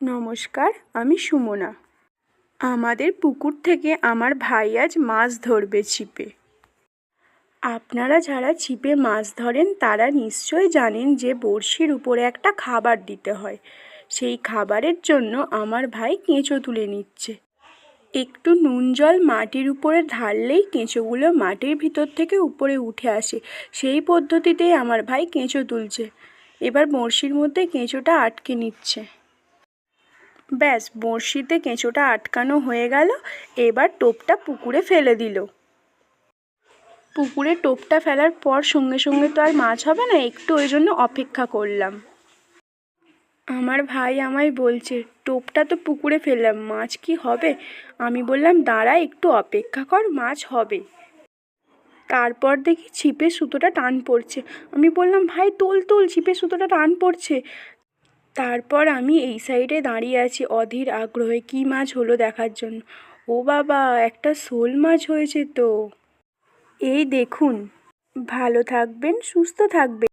নমস্কার, আমি সুমনা। আমাদের পুকুর থেকে আমার ভাই আজ মাছ ধরবে ছিপে। আপনারা যারা ছিপে মাছ ধরেন তারা নিশ্চয়ই জানেন যে বড়শির উপরে একটা খাবার দিতে হয়। সেই খাবারের জন্য আমার ভাই কেঁচো তুলে নিচ্ছে। একটু নুন জল মাটির উপরে ঢাললেই কেঁচোগুলো মাটির ভিতর থেকে উপরে উঠে আসে। সেই পদ্ধতিতেই আমার ভাই কেঁচো তুলছে। এবার বড়শির মধ্যে কেঁচোটা আটকে নিচ্ছে। ব্যাস, বড়শিতে কেঁচোটা আটকানো হয়ে গেল। এবার টোপটা পুকুরে ফেলে দিল। পুকুরে টোপটা ফেলার পর সঙ্গে সঙ্গে তো আর মাছ হবে না, একটু ওই জন্য অপেক্ষা করলাম। আমার ভাই আমায় বলছে, টোপটা তো পুকুরে ফেললাম, মাছ কি হবে? আমি বললাম, দাঁড়া একটু অপেক্ষা কর, মাছ হবে। তারপর দেখি ছিপে সুতোটা টান পড়ছে। আমি বললাম, ভাই তোল তোল, ছিপে সুতোটা টান পড়ছে। তারপর আমি এই সাইডে দাঁড়িয়ে আছি অধীর আগ্রহে কী মাছ হলো দেখার জন্য। ও বাবা, একটা শোল মাছ হয়েছে তো। এই দেখুন। ভালো থাকবেন, সুস্থ থাকবেন।